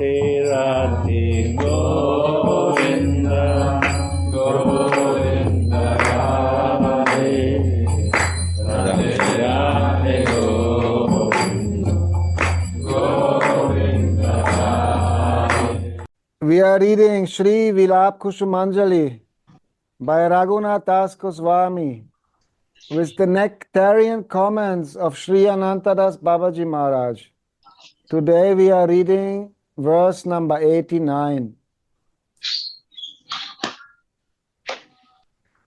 Radhe Govinda Govinda Radhe Radhe Radhe Govinda Govinda Radhe. We are reading Sri Vilapa Kusumanjali by Raghunath Das Goswami with the nectarian comments of Sri Anantadas Babaji Maharaj. Today we are reading verse number 89.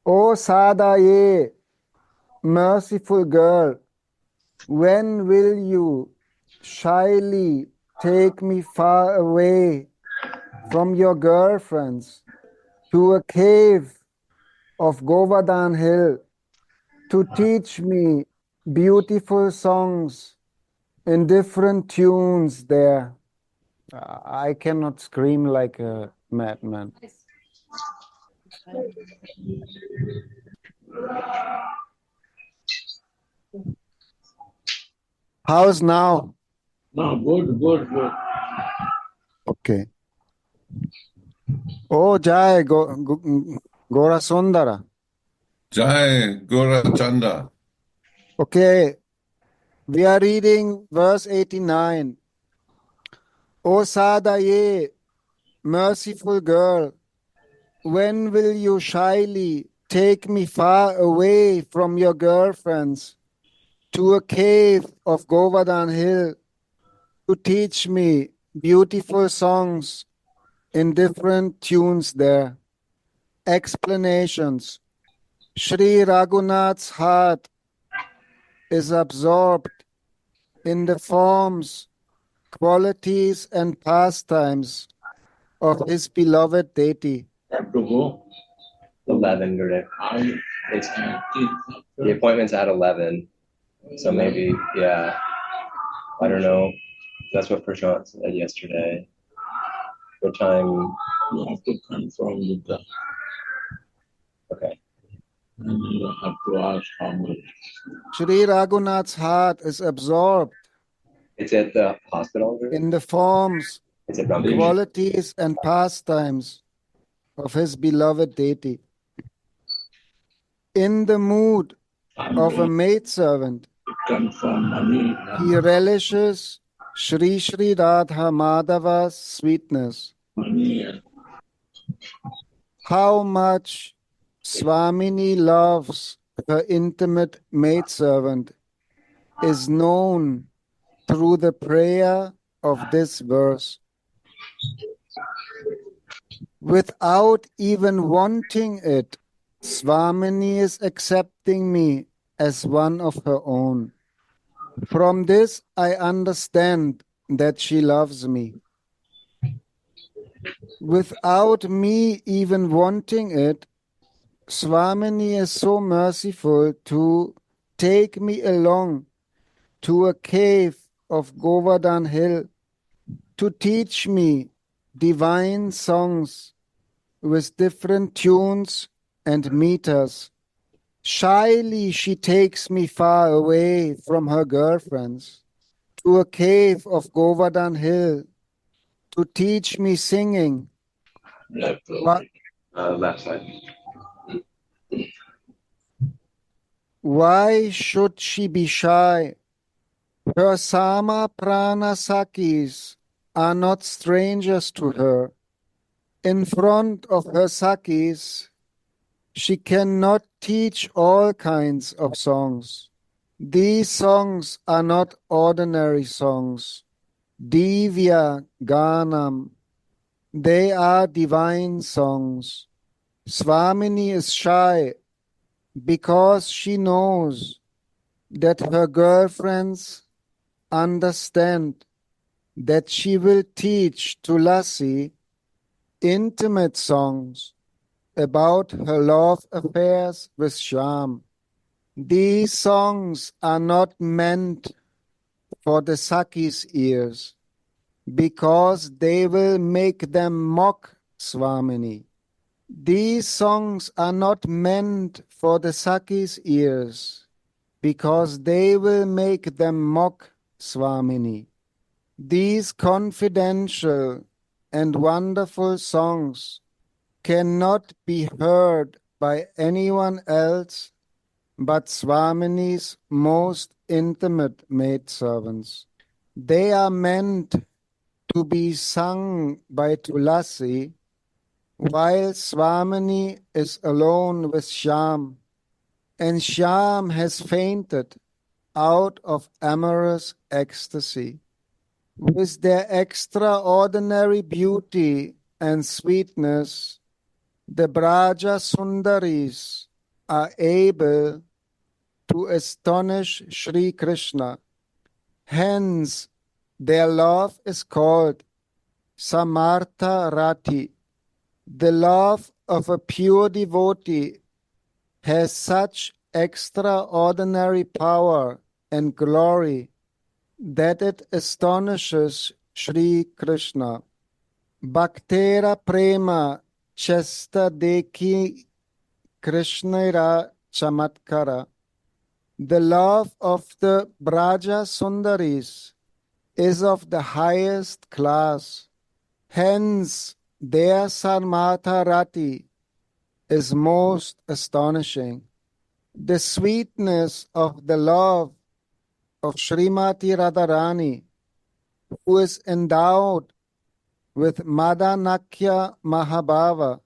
O Sadaye, merciful girl, when will you shyly take me far away from your girlfriends to a cave of Govardhan Hill to teach me beautiful songs in different tunes there? I cannot scream like a madman. How's now? No, good. Okay. Oh, Jai Gora Sundara. Jai Gora Chanda. Okay. We are reading verse 89. O Sadaye, merciful girl, when will you shyly take me far away from your girlfriends to a cave of Govardhan Hill to teach me beautiful songs in different tunes there? Explanations. Sri Raghunath's heart is absorbed in the forms, qualities and pastimes of his beloved deity. Have to go. 11 today. It's, the appointment's at 11. So maybe, yeah. I don't know. That's what Prashant said yesterday. What time? You have to confirm with the. Okay. And you have to ask how much. Sri Raghunath's heart is absorbed It's at the hospital room? in the forms, It's at Ramesh. qualities and pastimes of his beloved deity. In the mood of a maidservant, Confirm money. he relishes Sri Sri Radha Madhava's sweetness. Money. How much Swamini loves her intimate maidservant is known through the prayer of this verse. Without even wanting it, Swamini is accepting me as one of her own. From this, I understand that she loves me. Without me even wanting it, Swamini is so merciful to take me along to a cave of Govardhan Hill to teach me divine songs with different tunes and meters. Shyly she takes me far away from her girlfriends to a cave of Govardhan Hill to teach me singing. Left. Left side. Why should she be shy? Her Sama Prana Sakis are not strangers to her. In front of her Sakis, she cannot teach all kinds of songs. These songs are not ordinary songs. Divya Ganam. They are divine songs. Swamini is shy because she knows that her girlfriends understand that she will teach Tulasi intimate songs about her love affairs with Shyam. These songs are not meant for the Sakis' ears because they will make them mock Swamini. These songs are not meant for the Sakis' ears because they will make them mock Swamini. These confidential and wonderful songs cannot be heard by anyone else but Swamini's most intimate maidservants. They are meant to be sung by Tulasi while Swamini is alone with Shyam, and Shyam has fainted out of amorous ecstasy. With their extraordinary beauty and sweetness, the Braja Sundaris are able to astonish Sri Krishna. Hence, their love is called Samartha Rati. The love of a pure devotee has such extraordinary power and glory that it astonishes Sri Krishna. Bhaktera prema chesta deki Krishnara chamatkara. The love of the Braja Sundaris is of the highest class. Hence, their Sarmatha Rati is most astonishing. The sweetness of the love of Srimati Radharani, who is endowed with Madanakya Mahabhava,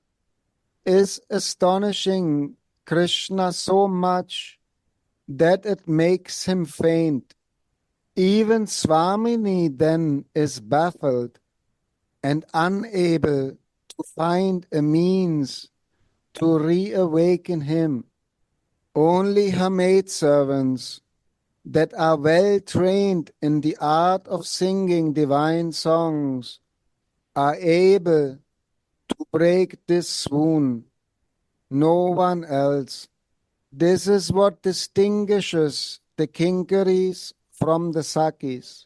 is astonishing Krishna so much that it makes him faint. Even Swamini then is baffled and unable to find a means to reawaken him. Only her maidservants that are well trained in the art of singing divine songs are able to break this swoon. No one else. This is what distinguishes the Kinkaris from the Sakis.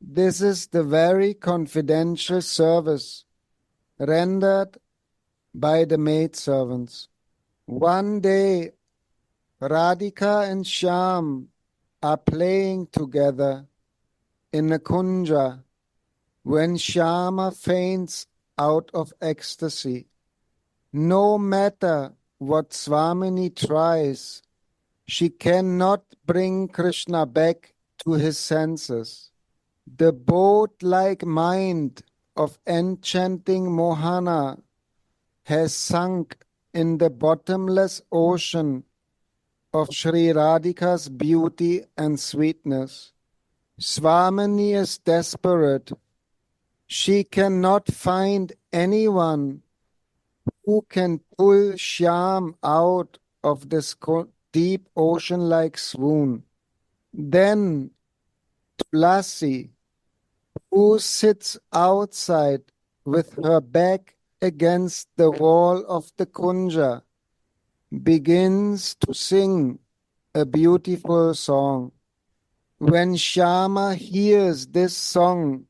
This is the very confidential service rendered by the maidservants. One day, Radhika and Shyam are playing together in a kunja when Shyama faints out of ecstasy. No matter what Swamini tries, she cannot bring Krishna back to his senses. The boat-like mind of enchanting Mohana has sunk in the bottomless ocean of Sri Radhika's beauty and sweetness. Swamini is desperate. She cannot find anyone who can pull Shyam out of this deep ocean-like swoon. Then Tulasi, who sits outside with her back against the wall of the kunja, begins to sing a beautiful song. When Shyama hears this song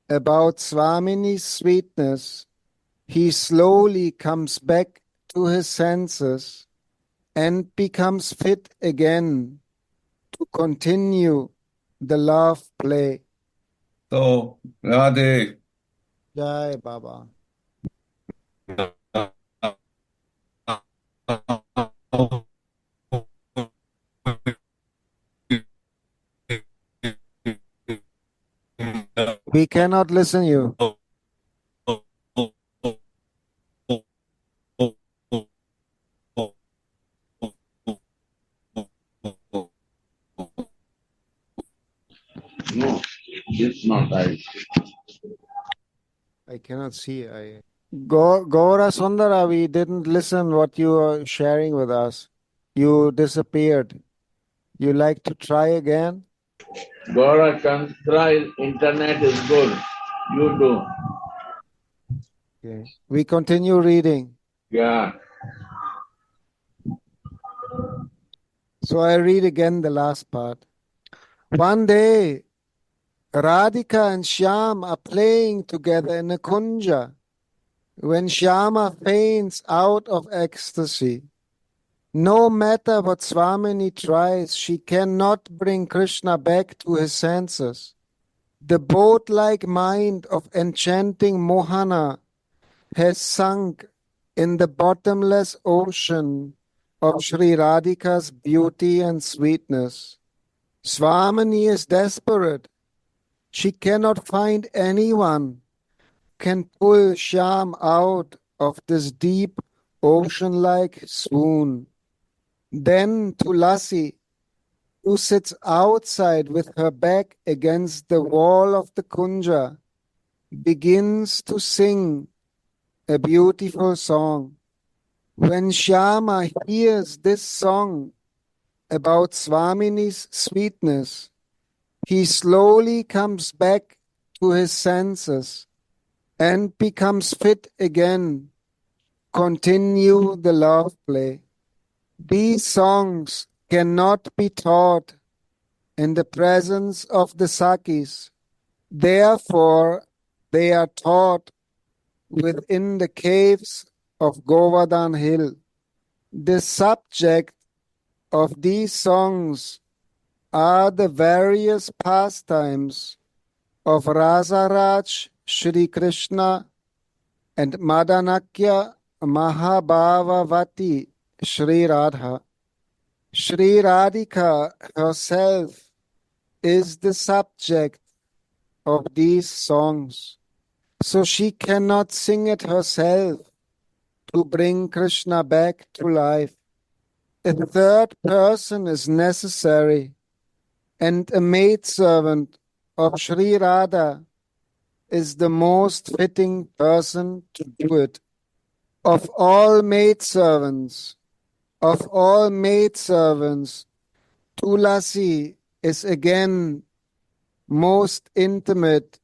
about Swamini's sweetness, he slowly comes back to his senses and becomes fit again to continue the love play. So, Radhe, Jai Baba. We cannot listen you. No, it's not right. I cannot see. Gaura Sundara, we didn't listen what you were sharing with us. You disappeared. You like to try again? Gora Chandra, internet is good. You do. Okay. We continue reading. Yeah. So I read again the last part. One day, Radhika and Shyam are playing together in a kunja when Shyama faints out of ecstasy. No matter what Swamini tries, she cannot bring Krishna back to his senses. The boat-like mind of enchanting Mohana has sunk in the bottomless ocean of Sri Radhika's beauty and sweetness. Swamini is desperate. She cannot find anyone can pull Shyam out of this deep ocean-like swoon. Then Tulasi, who sits outside with her back against the wall of the Kunja, begins to sing a beautiful song. When Shyama hears this song about Swamini's sweetness, he slowly comes back to his senses and becomes fit again. Continue the love play. These songs cannot be taught in the presence of the Sakis. Therefore, they are taught within the caves of Govardhan Hill. The subject of these songs are the various pastimes of Rasaraj Shri Krishna and Madanakya Mahabhavavati Shri Radha. Shri Radhika herself is the subject of these songs, so she cannot sing it herself to bring Krishna back to life. A third person is necessary, and a maidservant of Sri Radha is the most fitting person to do it. Of all maidservants, Tulasi is again most intimate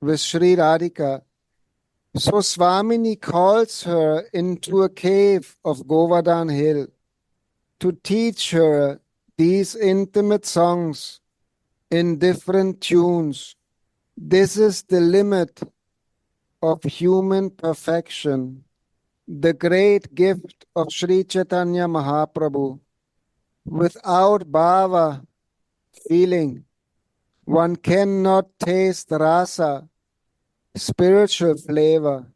with Sri Radhika. So Swamini calls her into a cave of Govardhan Hill to teach her these intimate songs in different tunes. This is the limit of human perfection, the great gift of Sri Chaitanya Mahaprabhu. Without bhava, feeling, one cannot taste rasa, spiritual flavor.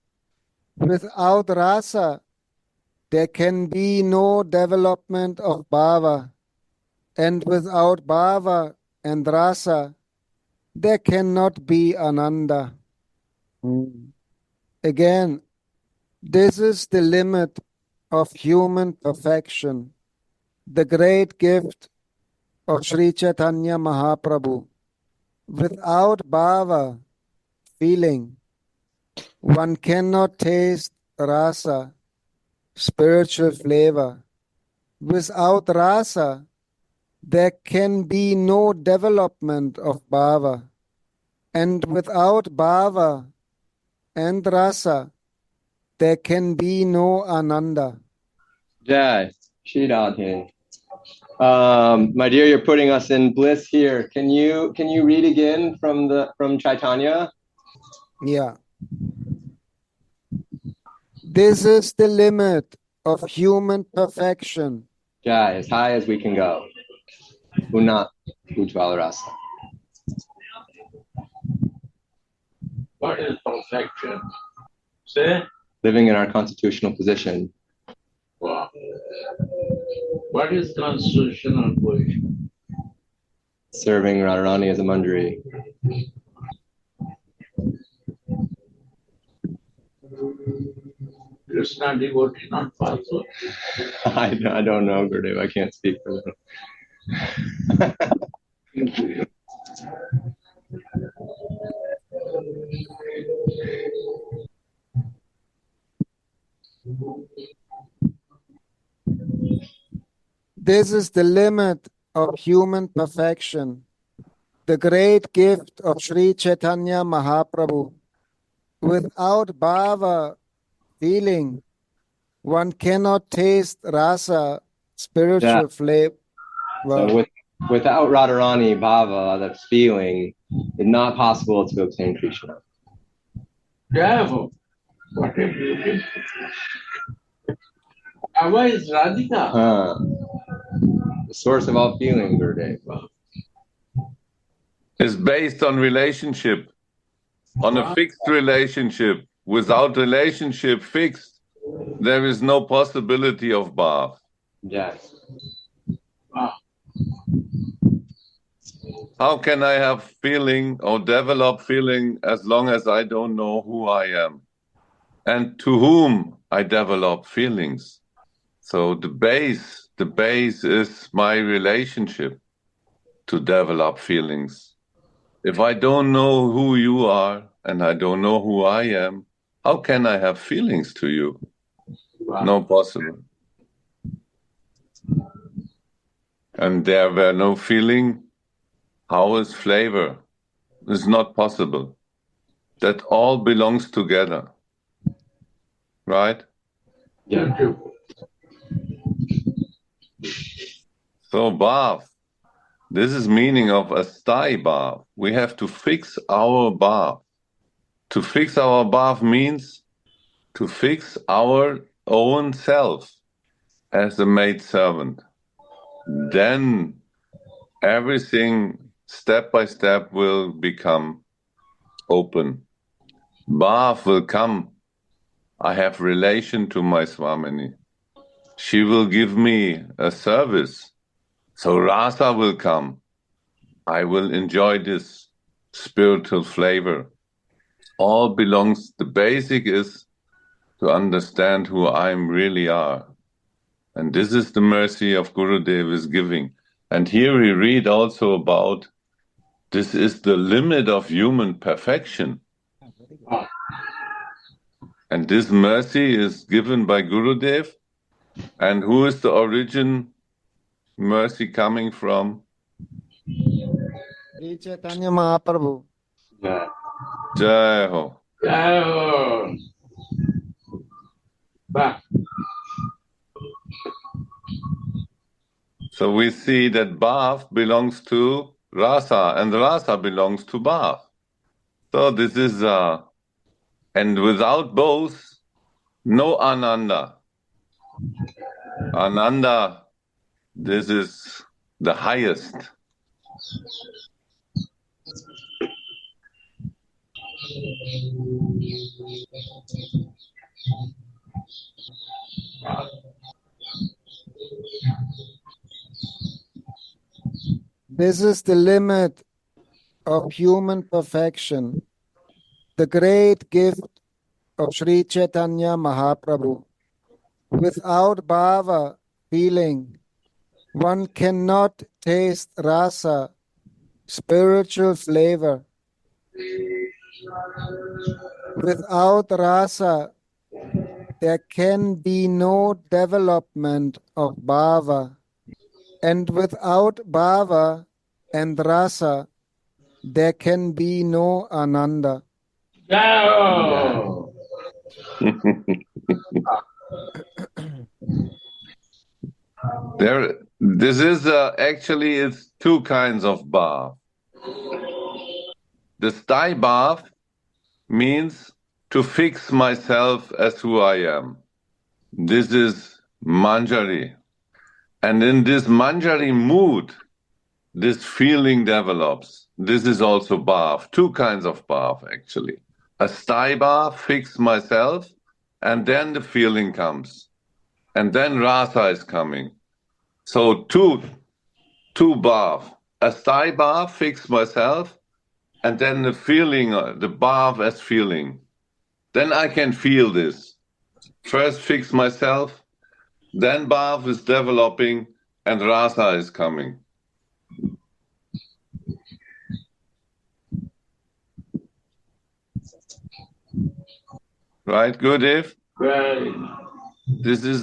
Without rasa, there can be no development of bhava, and without bhava and rasa, there cannot be ananda. Again, this is the limit of human perfection, the great gift of Sri Chaitanya Mahaprabhu. Without bhava, feeling, one cannot taste rasa, spiritual flavor. Without rasa, there can be no development of bhava. And without bhava and rasa, there can be no ananda. Jai, Shri Radhe. My dear, you're putting us in bliss here. Can you read again from Chaitanya? Yeah. This is the limit of human perfection. Jai, as high as we can go. Unat Ujjvala Rasa. What is perfection? Say? Living in our constitutional position. Wow. What is constitutional position? Serving Radharani as a Manjari. Krishna devotee, not possible. I don't know, Gurudev. I can't speak for them. This is the limit of human perfection, the great gift of Sri Chaitanya Mahaprabhu. Without bhava, feeling, one cannot taste rasa, spiritual flavor. So without Radharani Bhava, that's feeling, it's not possible to obtain Krishna. Bravo. What a beauty. Bhava is Radhika. The source of all feeling, Gurudev. is based on relationship, on a fixed relationship. Without relationship fixed, there is no possibility of bhav. Yes. How can I have feeling or develop feeling as long as I don't know who I am and to whom I develop feelings? So the base is my relationship to develop feelings. If I don't know who you are and I don't know who I am, how can I have feelings to you? No possible. And there were no feeling. How is flavor? It's not possible. That all belongs together. Right? Yeah. So bhav, this is meaning of astai bhav. We have to fix our bhav. To fix our bhav means to fix our own self as a maid servant. Then everything step by step will become open. Bhav will come. I have relation to my Swamini. She will give me a service. So rasa will come. I will enjoy this spiritual flavor. All belongs, the basic is to understand who I really are. And this is the mercy of Gurudev is giving. And here we read also about this is the limit of human perfection. And this mercy is given by Gurudev. And who is the origin mercy coming from? Sri Chaitanya Mahaprabhu. Yeah. Jai Ho. So we see that bhav belongs to rasa and rasa belongs to bhav. So this is, and without both, no ananda. Ananda, this is the highest. This is the limit of human perfection, the great gift of Sri Chaitanya Mahaprabhu. Without bhava, feeling, one cannot taste rasa, spiritual flavor. Without rasa, there can be no development of bhava. And without bhava and rasa, there can be no ananda. This is actually it's two kinds of bhav. The sthai bhav means to fix myself as who I am. This is manjari. And in this manjari mood, this feeling develops. This is also bhav, two kinds of bhav actually. A sthai bhav, fix myself, and then the feeling comes. And then rasa is coming. So two bhav. A sthai bhav, fix myself, and then the feeling, the bhav as feeling. Then I can feel this. First fix myself, then bhav is developing, and rasa is coming. Right, Gurudev? Right. This is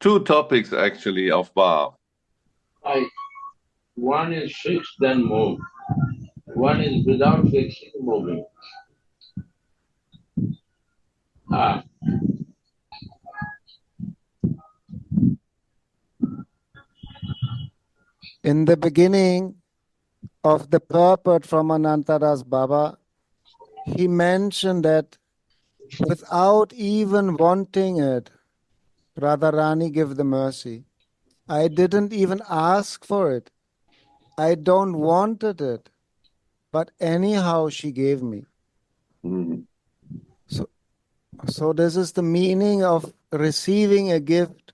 two topics actually of bhav. Like one is fixed, then move. One is without fixing, moving. In the beginning of the purport from Anantadas Baba, he mentioned that without even wanting it, Radharani give the mercy. I didn't even ask for it. I don't wanted it. but anyhow she gave me. Mhm. So this is the meaning of receiving a gift.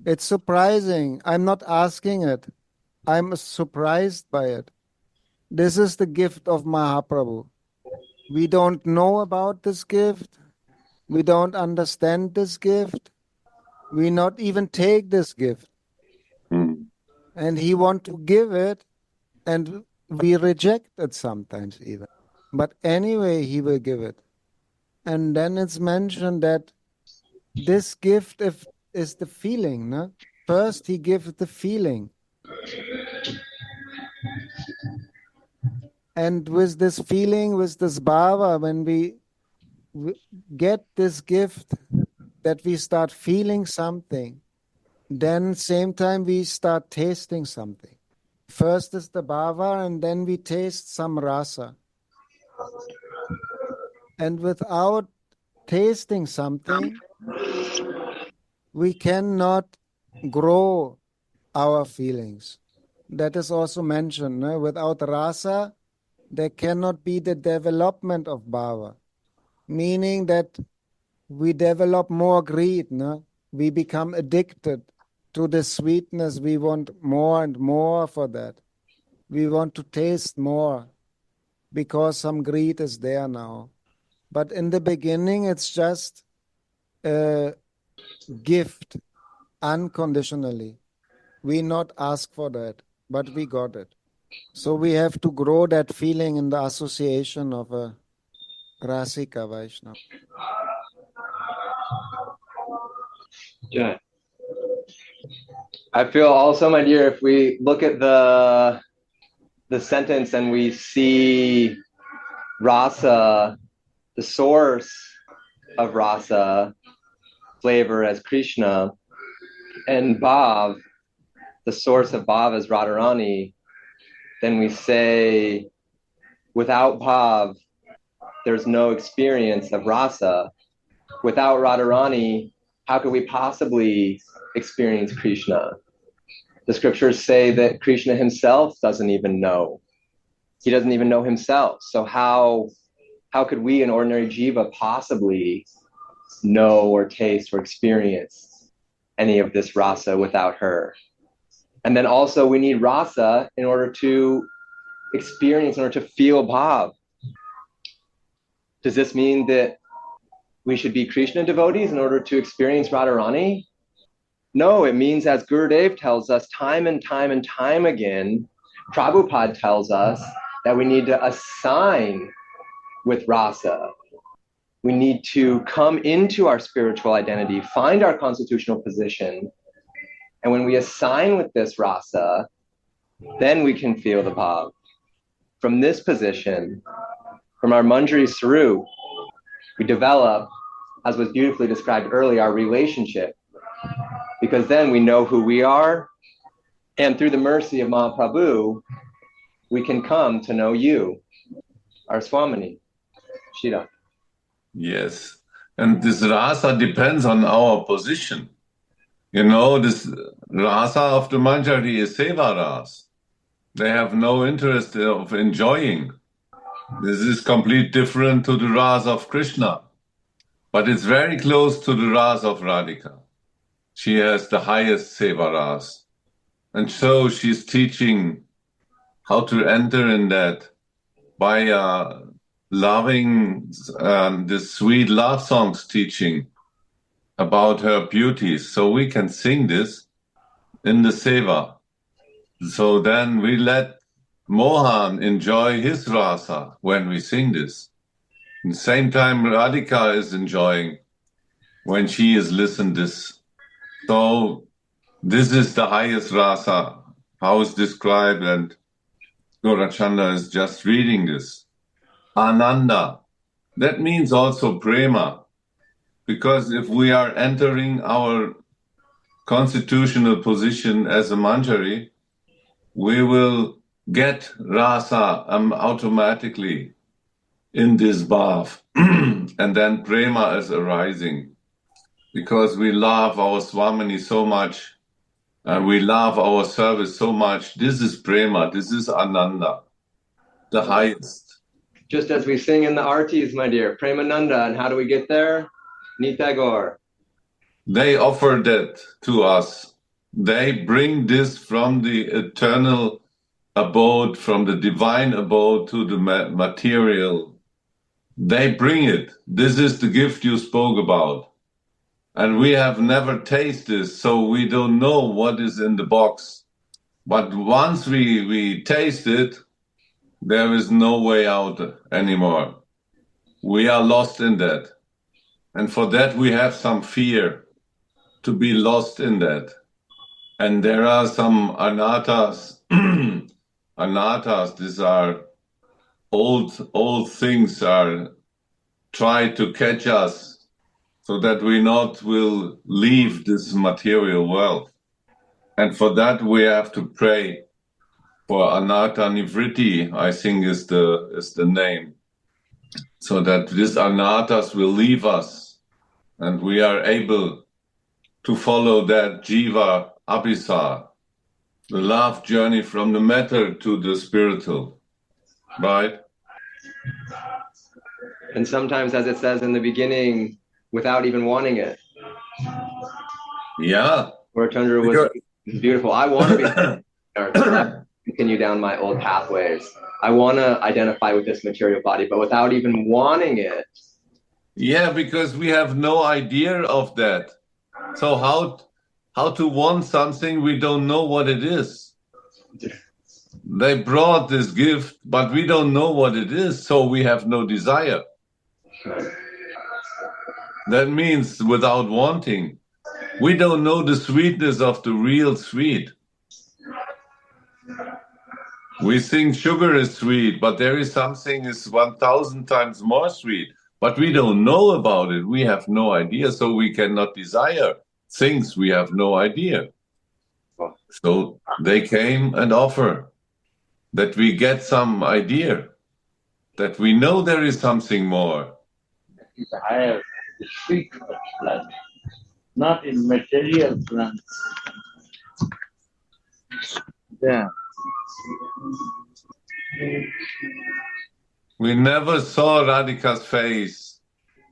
It's surprising. I'm not asking it. I'm surprised by it. This is the gift of Mahaprabhu. We don't know about this gift. We don't understand this gift. We not even take this gift. Mhm. And he want to give it, and we reject it sometimes even. But anyway, he will give it. And then it's mentioned that this gift is the feeling, no? First, he gives the feeling. And with this feeling, with this bhava, when we get this gift, that we start feeling something, then same time we start tasting something. First is the bhava, and then we taste some rasa. And without tasting something, we cannot grow our feelings. That is also mentioned. No? Without rasa, there cannot be the development of bhava, meaning that we develop more greed. No? We become addicted to the sweetness. We want more and more for that. We want to taste more because some greed is there now. But in the beginning, it's just a gift unconditionally. We not ask for that, but we got it. So we have to grow that feeling in the association of a Rasika Vaishnava. Yeah. I feel also, my dear, if we look at the sentence and we see rasa, the source of rasa, flavor as Krishna, and bhav, the source of bhav as Radharani, then we say, without bhav, there's no experience of rasa. Without Radharani, how could we possibly experience Krishna? The scriptures say that Krishna himself doesn't even know. He doesn't even know himself. So how could we, an ordinary jiva, possibly know or taste or experience any of this rasa without her? And then also we need rasa in order to experience, in order to feel bhav. Does this mean that we should be Krishna devotees in order to experience Radharani? No, it means, as Gurudev tells us time and time and time again, Prabhupada tells us that we need to assign with rasa. We need to come into our spiritual identity, find our constitutional position. And when we assign with this rasa, then we can feel the bhav. From this position, from our Manjari Sarup, we develop, as was beautifully described earlier, our relationship. Because then we know who we are, and through the mercy of Mahaprabhu, we can come to know you, our Swamini, Shira. Yes. And this rasa depends on our position. You know, this rasa of the Manjari is seva ras. They have no interest of enjoying. This is completely different to the rasa of Krishna. But it's very close to the rasa of Radhika. She has the highest seva ras. And so she's teaching how to enter in that by loving this sweet love songs teaching about her beauties. So we can sing this in the seva. So then we let Mohan enjoy his rasa when we sing this. At the same time, Radhika is enjoying when she is listening this. So this is the highest rasa, how it's described, and Gaurachanda is just reading this. Ananda, that means also prema, because if we are entering our constitutional position as a manjari, we will get rasa automatically in this bhav, and then prema is arising, because we love our Swamini so much, and we love our service so much. This is prema, this is ananda. the highest. Just as we sing in the artis, my dear, Premananda, and how do we get there? Nitagore. They offer that to us. They bring this from the eternal abode, from the divine abode to the material. They bring it. This is the gift you spoke about. And we have never tasted this, so we don't know what is in the box. But once we taste it, there is no way out anymore. We are lost in that. And for that, we have some fear to be lost in that. And there are some anatas. Anatas, these are old things, are try to catch us so that we not will leave this material world. And for that, we have to pray for Anatta Nivritti, I think is the name, so that these Anatas will leave us and we are able to follow that Jiva Abhisa, the love journey from the matter to the spiritual, right? And sometimes, as it says in the beginning, without even wanting it. Yeah. Where Chandra was beautiful. I want to be continue down my old pathways. I want to identify with this material body, but without even wanting it. Yeah, because we have no idea of that. So how to want something we don't know what it is? They brought this gift, but we don't know what it is, so we have no desire. That means without wanting. We don't know the sweetness of the real sweet. We think sugar is sweet, but there is something is 1,000 times more sweet. But we don't know about it. We have no idea, so we cannot desire things we have no idea. So they came and offer that we get some idea, that we know there is something more. Desire the sweet of life, not in material plans. Yeah. We never saw Radhika's face.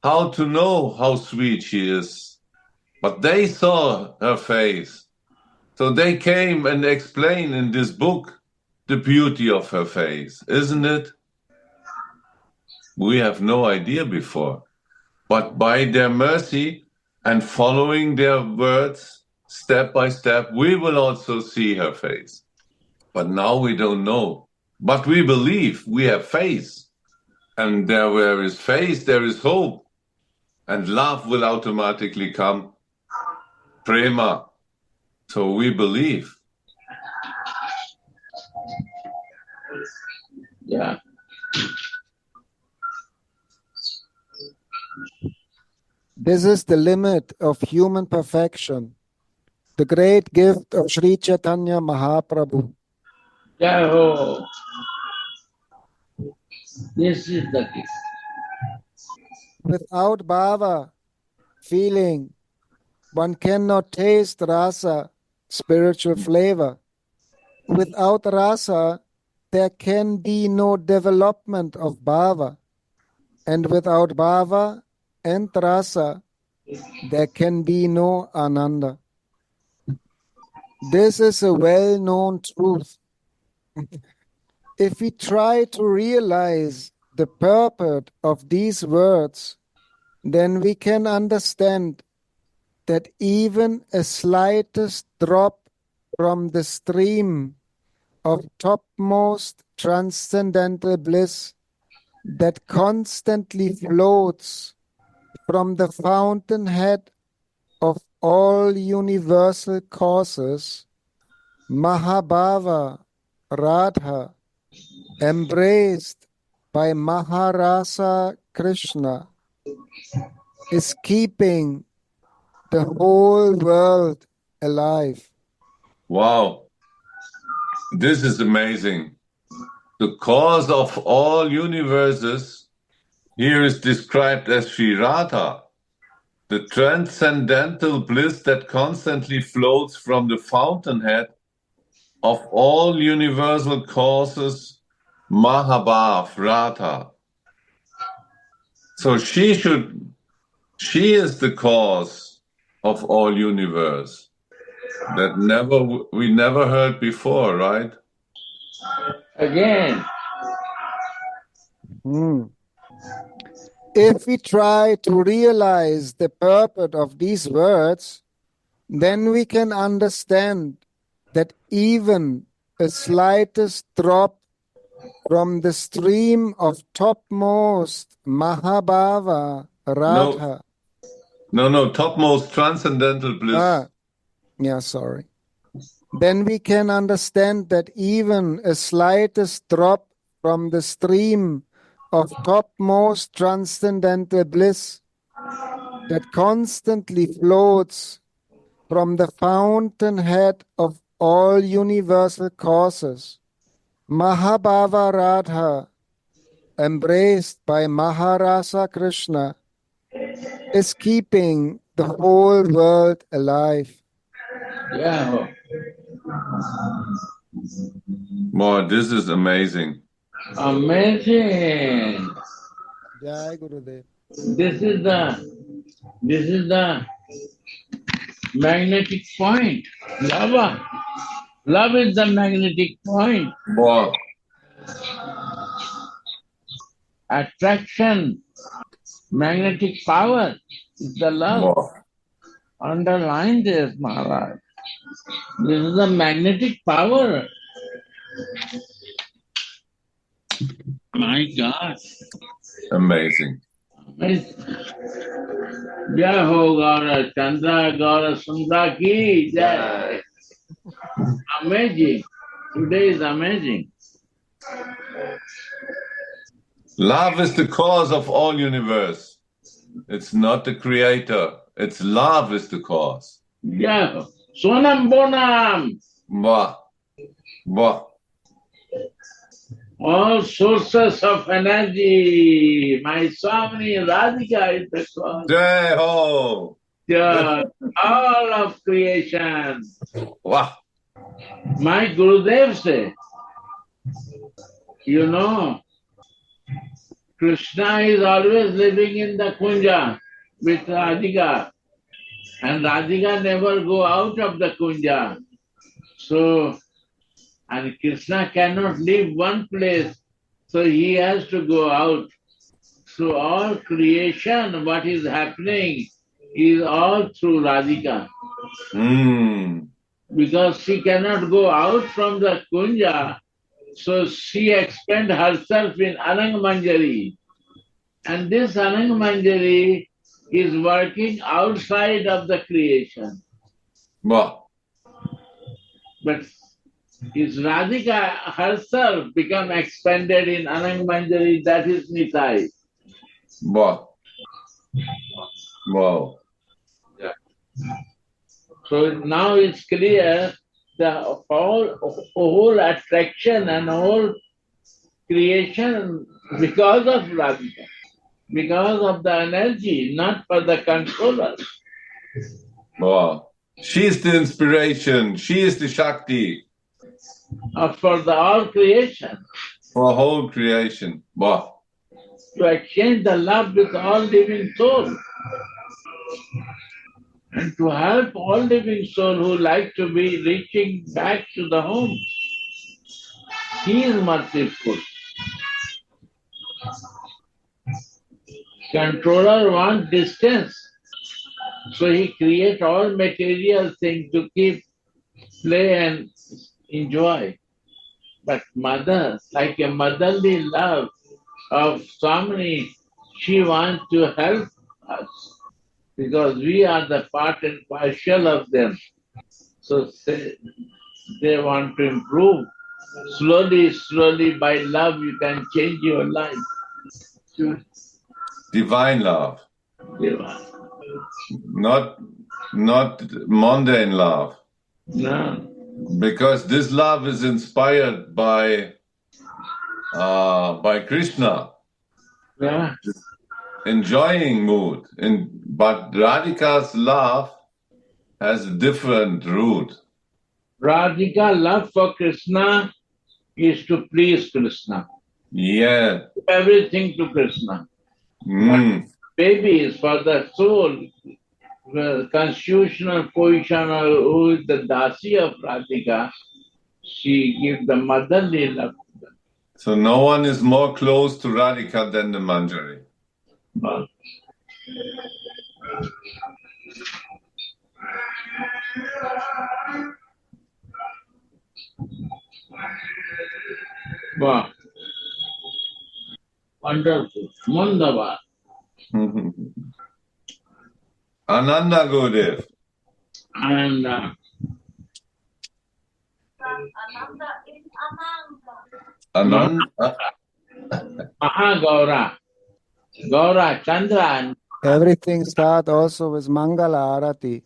How to know how sweet she is? But they saw her face. So they came and explained in this book the beauty of her face, isn't it? We have no idea before. But by their mercy and following their words step by step, we will also see her face. But now we don't know. But we believe, we have faith. And where is faith, there is hope. And love will automatically come. Prema. So we believe. Yeah. This is the limit of human perfection, the great gift of Sri Chaitanya Mahaprabhu. Jai-ho. This is the gift. Without bhava, feeling, one cannot taste rasa, spiritual flavor. Without rasa, there can be no development of bhava. And without bhava and rasa, there can be no ananda. This is a well-known truth. If we try to realize the purport of these words, then we can understand that even a slightest drop from the stream of topmost transcendental bliss that constantly floats from the fountainhead of all universal causes, Mahabhava, Radha, embraced by Maharasa Krishna, is keeping the whole world alive. Wow. This is amazing. The cause of all universes here is described as Sri Radha, the transcendental bliss that constantly floats from the fountainhead of all universal causes, Mahabhav, Radha. So she is the cause of all universe. That we never heard before, right? Again. If we try to realize the purport of these words, then we can understand that even a slightest drop from the stream of topmost Mahabhava Radha. No, topmost transcendental bliss. Sorry. Then we can understand that even a slightest drop from the stream of topmost transcendental bliss that constantly floats from the fountainhead of all universal causes, Mahabhava Radha, embraced by Maharasa Krishna, is keeping the whole world alive. Yeah. Wow, this is amazing. Amazing. Jai Gurudev. This is the magnetic point. Love is the magnetic point. Wow. Attraction, magnetic power is the love. Wow. Underline this, Maharaj. This is the magnetic power. My God. Amazing. Jai ho Gaura Chandra Gaura Sundar ki Jai. Amazing. Today is amazing. Love is the cause of all universe. It's not the creator. It's love is the cause. Yeah. Sonam Bonam. Wow. Wow. All sources of energy. My Swami Radhika is the cause. Jai ho. Yeah. All of creation. Wow. My Gurudev said, you know, Krishna is always living in the Kunja with Radhika. And Radhika never go out of the Kunja. So, and Krishna cannot leave one place, so he has to go out. So all creation, what is happening, is all through Radhika. Because she cannot go out from the Kunja, so she expends herself in Anang Manjari. And this Anang Manjari is working outside of the creation. Wow. But is Radhika herself become expanded in Anang Manjari, that is Nitai. Wow. Wow. Yeah. So now it's clear the whole attraction and whole creation because of Radhika. Because of the energy, not for the controller. Wow. She is the inspiration. She is the Shakti. For the all creation. For whole creation. Wow. To exchange the love with all living souls. And to help all living souls who like to be reaching back to the home. He is merciful. Controller wants distance. So he creates all material things to keep, play and enjoy. But mother, like a motherly love of Swami, she wants to help us. Because we are the part and parcel of them. So they want to improve. Slowly, by love, you can change your life. Divine love. Divine. Not mundane love. No. Because this love is inspired by Krishna. Yeah. Enjoying mood. But Radhika's love has a different root. Radhika's love for Krishna is to please Krishna. Yeah. Everything to Krishna. Mm. Baby is for the soul, the constitutional position who is the Dasi of Radhika. She gives the motherly love. So no one is more close to Radhika than the Manjari. Wow. Wow. Wonderful. Mandava. Ananda Gurudev. And Ananda. Mahagaura. Gaura, Chandra, and Everything starts also with Mangala Arati.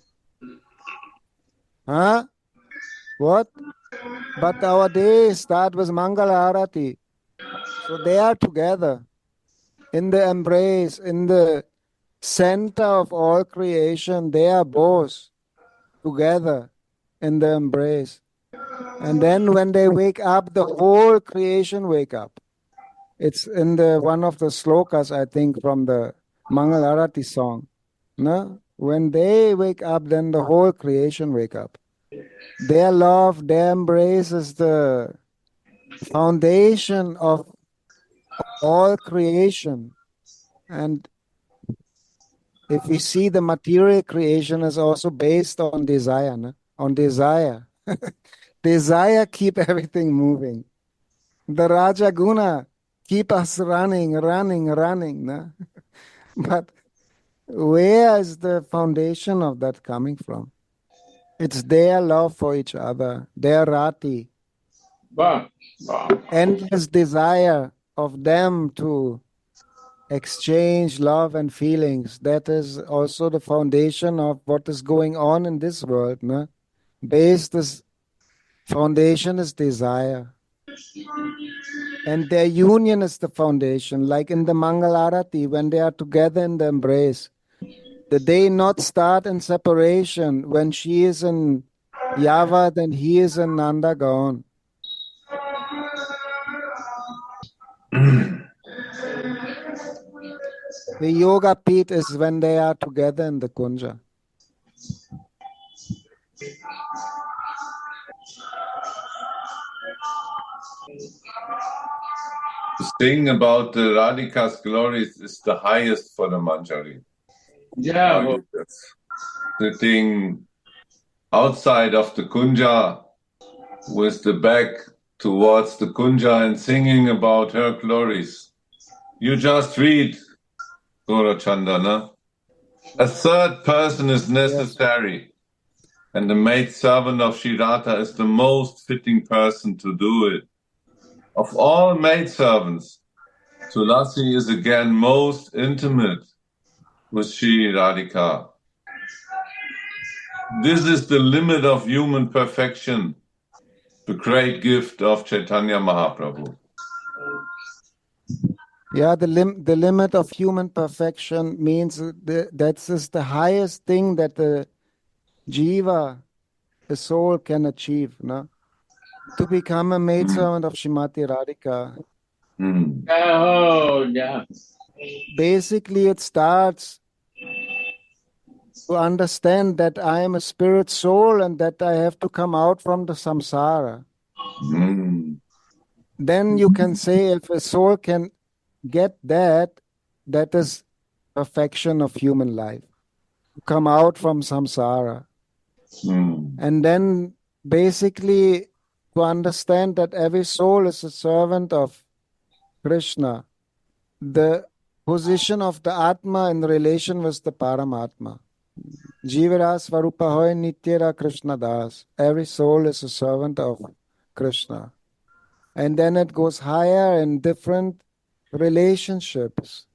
Huh? What? But our day start with Mangala Arati. So they are together in the embrace, in the center of all creation. They are both together in the embrace. And then when they wake up, the whole creation wake up. It's in the one of the slokas, I think, from the Mangal Arati song. No? When they wake up, then the whole creation wake up. Their love, their embrace is the foundation of all creation. And if we see the material creation is also based on desire, no? On desire. Desire keep everything moving. The Raja Guna keep us running. No? But where is the foundation of that coming from? It's their love for each other, their rati, wow. Wow. endless desire of them to exchange love and feelings. That is also the foundation of what is going on in this world. No? This foundation is desire. And their union is the foundation, like in the Mangalarati, when they are together in the embrace. The day not start in separation when she is in Yavat and he is in Nandagaon. The yoga pit is when they are together in the kunja. To sing about the Radhika's glories is the highest for the Manjari. Yeah. Now you're just sitting outside of the kunja with the back towards the kunja and singing about her glories. You just read Gaurachandana. A third person is necessary, and the maid servant of Shirata is the most fitting person to do it. Of all maid servants, Tulasi is again most intimate with Shri Radhika. This is the limit of human perfection, the great gift of Chaitanya Mahaprabhu. Yeah, the limit of human perfection means that is the highest thing that the jiva, the soul, can achieve. No? To become a maidservant of Shrimati Radhika. Oh, yeah. Basically, it starts to understand that I am a spirit soul and that I have to come out from the samsara. Then you can say if a soul can get that, that is perfection of human life. Come out from samsara. And then basically to understand that every soul is a servant of Krishna. The position of the Atma in relation with the Paramatma. Jivara Svarupa Hoy Nityara Krishna Das. Every soul is a servant of Krishna. And then it goes higher in different relationships.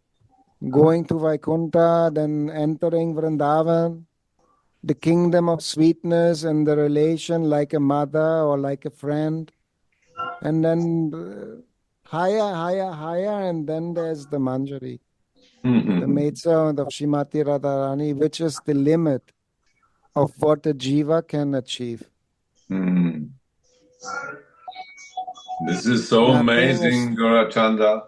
Going to Vaikuntha, then entering Vrindavan, the kingdom of sweetness and the relation like a mother or like a friend. And then higher, and then there's the Manjari, the maidservant of Shrimati Radharani, which is the limit of what the jiva can achieve. This is so Nothing amazing, Gaurachanda.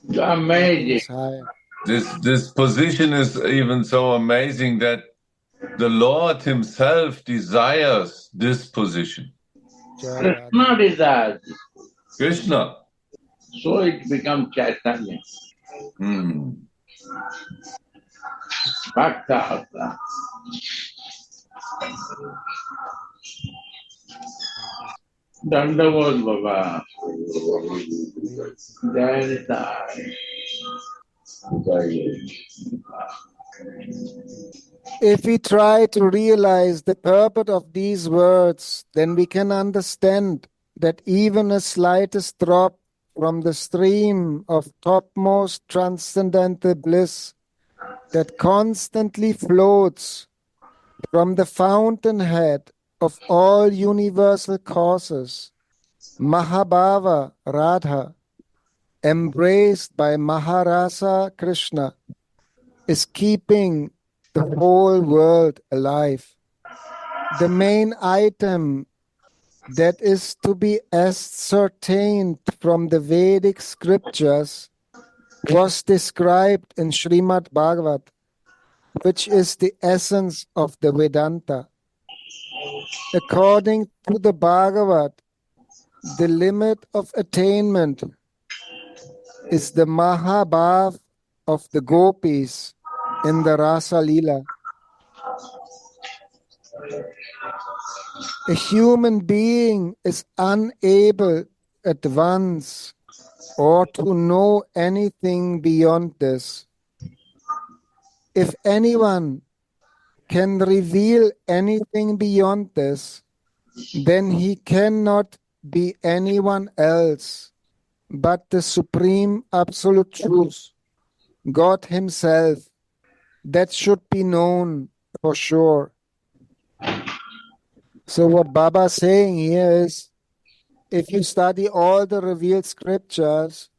Nothing Amazing. is higher. This position is even so amazing that the Lord himself desires this position. Jai Radha. Krishna desires. Krishna. So it becomes Chaitanya. Hmm. Bhakta. Dandavad Baba. Jai Nitai. If we try to realize the purport of these words, then we can understand that even a slightest drop from the stream of topmost transcendental bliss that constantly floats from the fountainhead of all universal causes, Mahabhava Radha, embraced by Maharasa Krishna, is keeping the whole world alive. The main item that is to be ascertained from the Vedic scriptures was described in Srimad Bhagavat, which is the essence of the Vedanta. According to the Bhagavat, the limit of attainment is the Mahabhav of the gopis in the Rasa Leela. A human being is unable to advance or to know anything beyond this. If anyone can reveal anything beyond this, then he cannot be anyone else but the Supreme Absolute Truth, God Himself. That should be known for sure. So what Baba is saying here is, if you study all the revealed scriptures,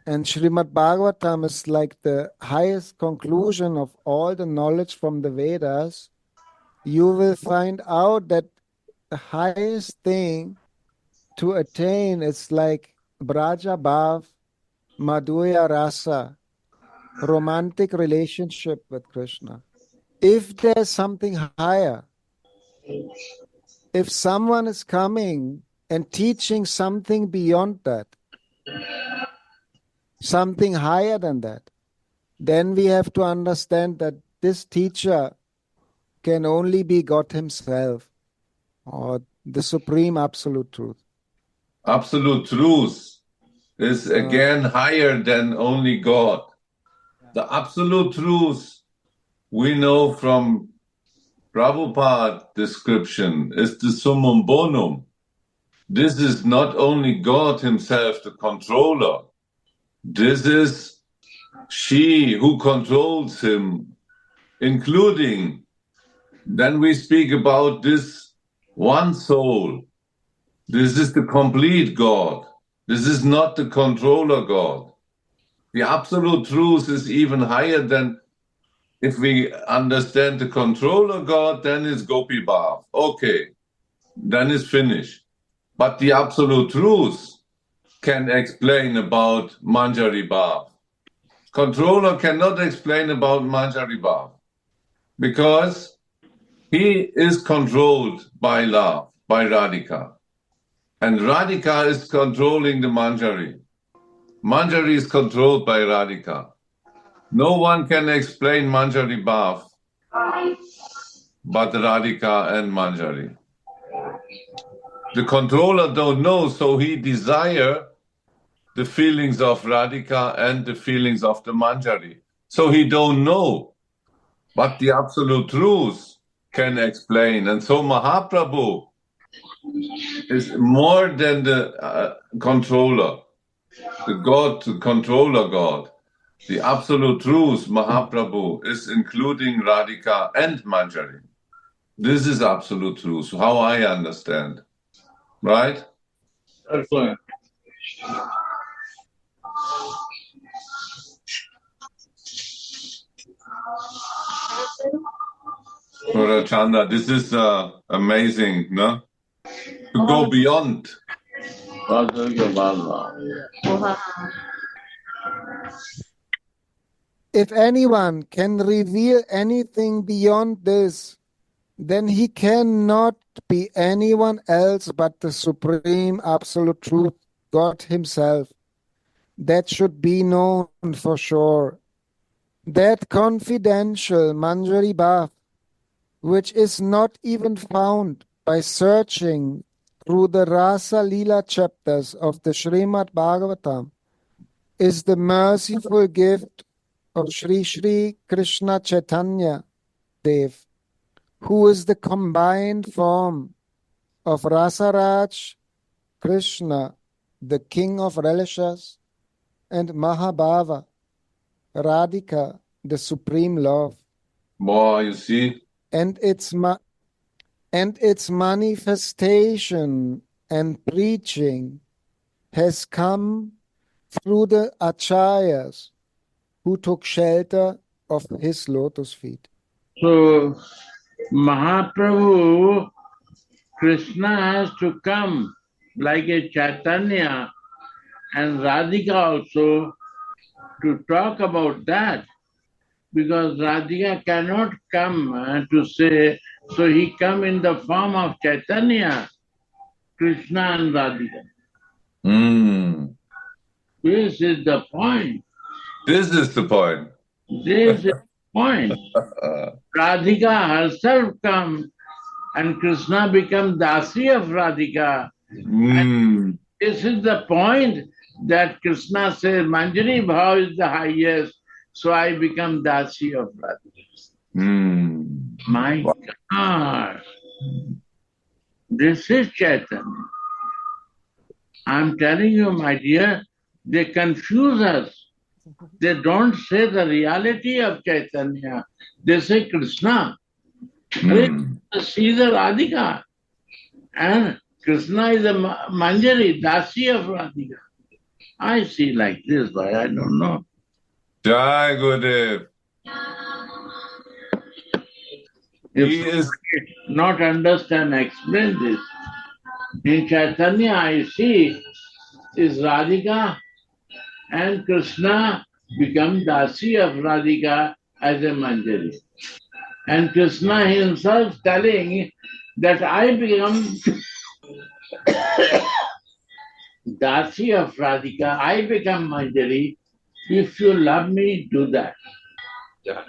and Srimad Bhagavatam is like the highest conclusion of all the knowledge from the Vedas, you will find out that the highest thing to attain is like Braja Bhav, Madhurya Rasa, romantic relationship with Krishna. If there's something higher, if someone is coming and teaching something beyond that, something higher than that, then we have to understand that this teacher can only be God Himself or the Supreme Absolute Truth. Absolute truth is again higher than only God. The absolute truth we know from Prabhupada description is the summum bonum. This is not only God himself, the controller. This is she who controls him, including, then we speak about this one soul. This is the complete God. This is not the controller God. The absolute truth is even higher than, if we understand the controller God, then it's Gopi Bhav. Okay, then it's finished. But the absolute truth can explain about Manjari Bhav. Controller cannot explain about Manjari Bhav because he is controlled by love, by Radhika. And Radhika is controlling the Manjari. Manjari is controlled by Radhika. No one can explain Manjari Bhav but Radhika and Manjari. The controller don't know, so he desire the feelings of Radhika and the feelings of the Manjari. So he don't know, but the absolute truth can explain. And so Mahaprabhu is more than the controller, the God, the controller God. The absolute truth, Mahaprabhu, is including Radhika and Manjari. This is absolute truth, how I understand. Right? Excellent. Chanda, this is amazing, no? To go beyond. If anyone can reveal anything beyond this, then he cannot be anyone else but the supreme absolute truth, God himself. That should be known for sure. That confidential Manjari Bhav, which is not even found by searching through the Rasa Leela chapters of the Srimad Bhagavatam, is the merciful gift of Sri Sri Krishna Chaitanya Dev, who is the combined form of Rasaraj Krishna, the king of relishes, and Mahabhava, Radhika, the supreme love. Boy, you see? And its manifestation and preaching has come through the acharyas who took shelter of his lotus feet. So Mahaprabhu, Krishna has to come like a Chaitanya and Radhika also to talk about that, because Radhika cannot come to say, so he come in the form of Chaitanya, Krishna and Radhika. This is the point. This is the point. This is the point. Radhika herself come and Krishna become Dasi of Radhika. And this is the point that Krishna says, Manjari Bhav is the highest, so I become Dasi of Radhika. My God, this is Chaitanya. I'm telling you, my dear, they confuse us. They don't say the reality of Chaitanya. They say Krishna. See the Radhika. And Krishna is a Manjari, Dasi of Radhika. I see like this, but I don't know. Jai Gurudev. If not understand, explain this. In Chaitanya, I see is Radhika and Krishna become Dasi of Radhika as a Manjari. And Krishna himself telling that I become Dasi of Radhika, I become Manjari. If you love me, do that. Yeah.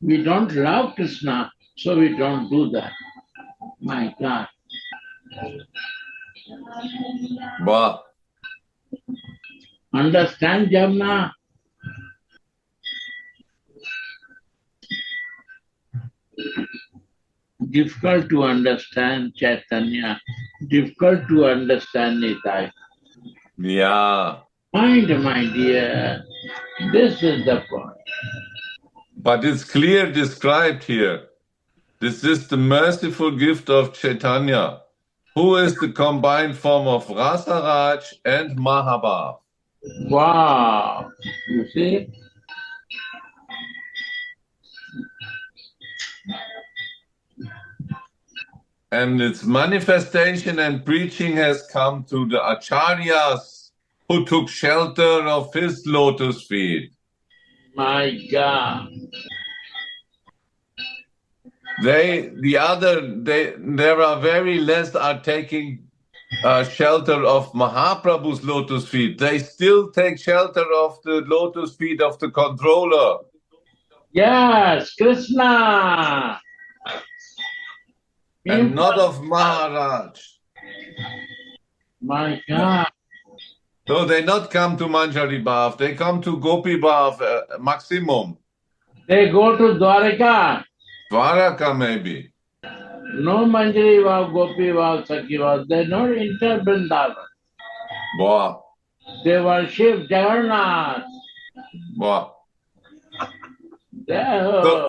We don't love Krishna, so we don't do that. My God. Wow. Understand, Jamna? Difficult to understand Chaitanya, difficult to understand Nitai. Yeah. Mind, my dear, this is the point. But it's clear described here. This is the merciful gift of Chaitanya, who is the combined form of Rasaraj and Mahabhav. Wow, you see? And its manifestation and preaching has come to the acharyas who took shelter of his lotus feet. My God. There are very less are taking shelter of Mahaprabhu's lotus feet. They still take shelter of the lotus feet of the controller. Yes, Krishna. And not of Maharaj. My God. So they not come to Manjari Bhav, they come to Gopi Bhav maximum. They go to Dwaraka. Dwaraka maybe. No Manjari Bhav, Gopi Bhav, Sakhi Bhav. They don't enter Vrindavan. Wow. They worship Jagannath. Wow. So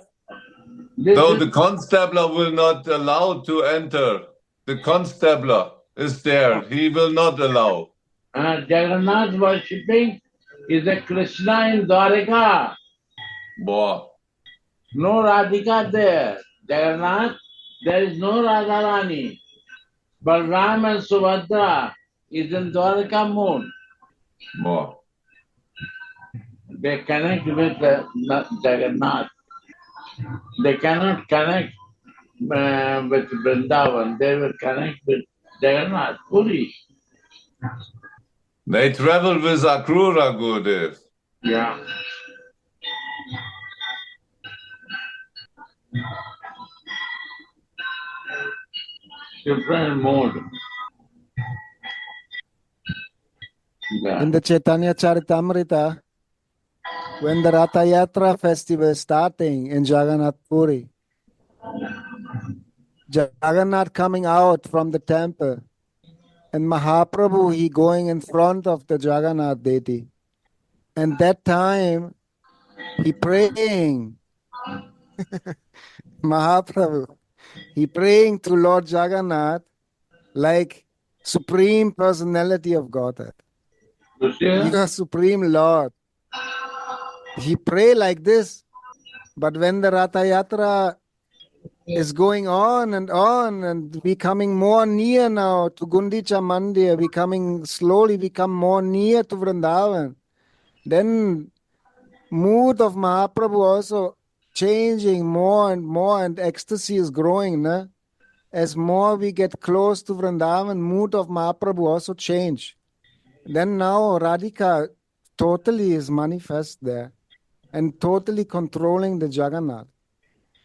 the constabler will not allow to enter. The constabler is there. He will not allow. Jagannath worshipping is a Krishna in Dwaraka. Wow. No Radhika there. Jagannath, there is no Radharani. Balram and Subhadra, is in Dwarka mode. More. They connect with Jagannath. They cannot connect with Vrindavan. They will connect with Jagannath, Puri. They travel with Akrura, Gurudev. Yeah. Different mode. Yeah. In the Chaitanya Charitamrita, when the Ratha Yatra festival is starting in Jagannath Puri, Jagannath coming out from the temple, and Mahaprabhu, he going in front of the Jagannath deity. And that time, he praying, Mahaprabhu, he praying to Lord Jagannath like Supreme Personality of Godhead. You see? You are Supreme Lord. He pray like this. But when the Ratha Yatra is going on, and becoming more near now to Gundicha Mandir, becoming slowly become more near to Vrindavan, then mood of Mahaprabhu also changing more and more, and ecstasy is growing. Na? As more we get close to Vrindavan, mood of Mahaprabhu also change. Then now Radhika totally is manifest there and totally controlling the Jagannath.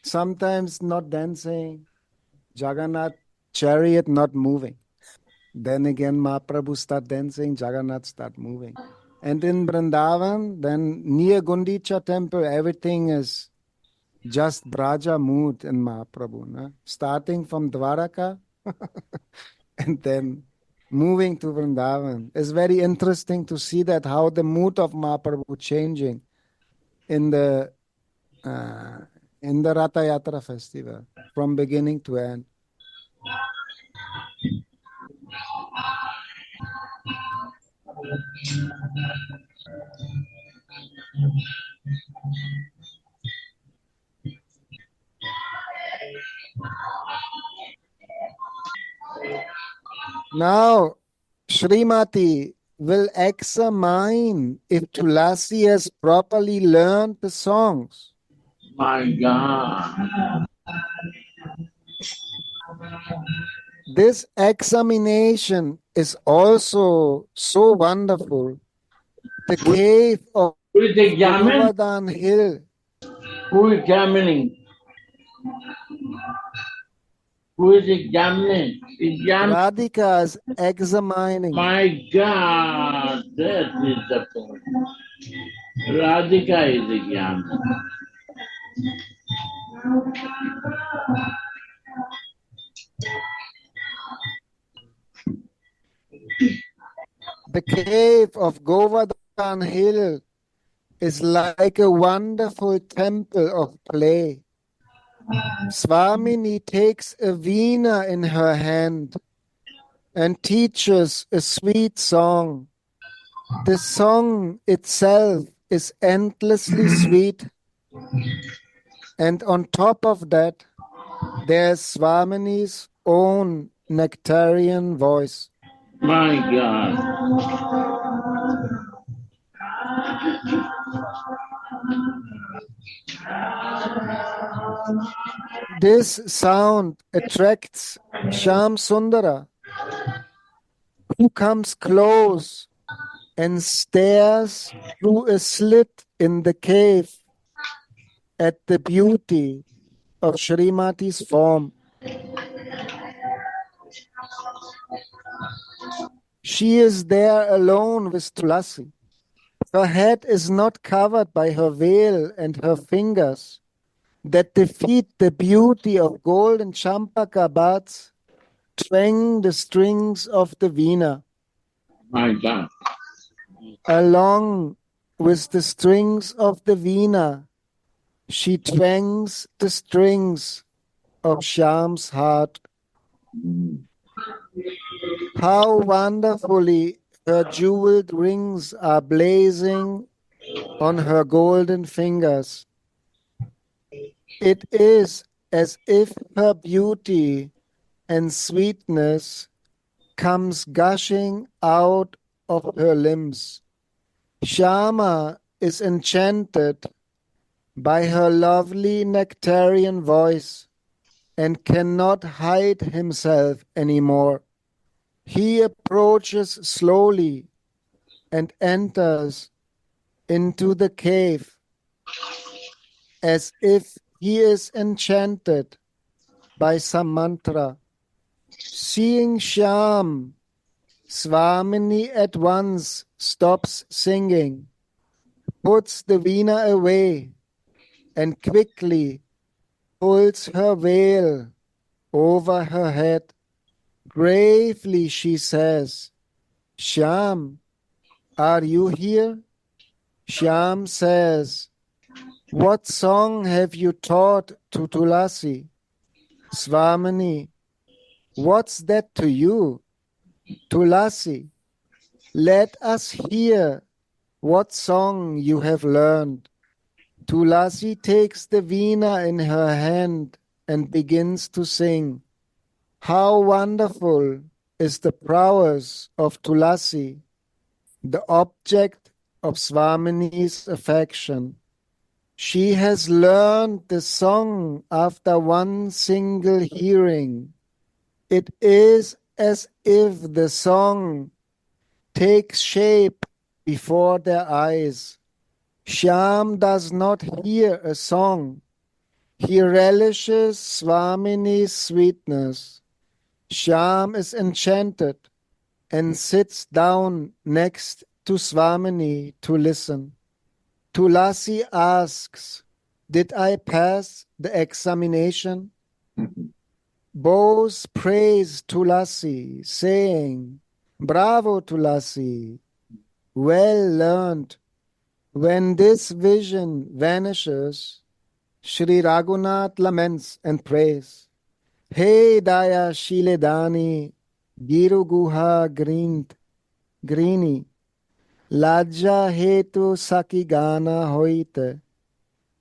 Sometimes not dancing, Jagannath chariot not moving. Then again Mahaprabhu start dancing, Jagannath start moving. And in Vrindavan, then near Gundicha temple, everything is just Braja mood in Mahaprabhu. Na? Starting from Dwaraka and then moving to Vrindavan. It's very interesting to see that how the mood of Mahaprabhu changing in the Ratha Yatra festival from beginning to end. Now, Srimati will examine if Tulasi has properly learned the songs. My God. This examination is also so wonderful. The cave of Who is examining? Govardhan Hill. Who is examining? Who is examining? Radhika is examining. My God, that is the point. Radhika is examining. The cave of Govardhan Hill is like a wonderful temple of clay. Swamini takes a veena in her hand and teaches a sweet song. The song itself is endlessly sweet, and on top of that, there's Swamini's own nectarian voice. My God. This sound attracts Shyam Sundara, who comes close and stares through a slit in the cave at the beauty of Srimati's form. She is there alone with Tulasi. Her head is not covered by her veil, and her fingers that defeat the beauty of golden champaka buds twang the strings of the veena. My God. Along with the strings of the veena, she twangs the strings of Shyam's heart. How wonderfully her jeweled rings are blazing on her golden fingers. It is as if her beauty and sweetness comes gushing out of her limbs. Shyama is enchanted by her lovely nectarian voice and cannot hide himself anymore. He approaches slowly and enters into the cave as if he is enchanted by some mantra. Seeing Shyam, Swamini at once stops singing, puts the veena away, and quickly pulls her veil over her head. Gravely she says, Shyam, are you here? Shyam says, what song have you taught to Tulasi? Swamini, what's that to you? Tulasi, let us hear what song you have learned. Tulasi takes the veena in her hand and begins to sing. How wonderful is the prowess of Tulasi, the object of Swamini's affection. She has learned the song after one single hearing. It is as if the song takes shape before their eyes. Shyam does not hear a song. He relishes Swamini's sweetness. Shyam is enchanted and sits down next to Swamini to listen. Tulasi asks, did I pass the examination? Both praise Tulasi, saying, bravo Tulasi, well learned. When this vision vanishes, Sri Raghunath laments and prays, Hey Daya Shiledani, Giru Guha Greeni, Lajja Hetu Saki Gana Hoite,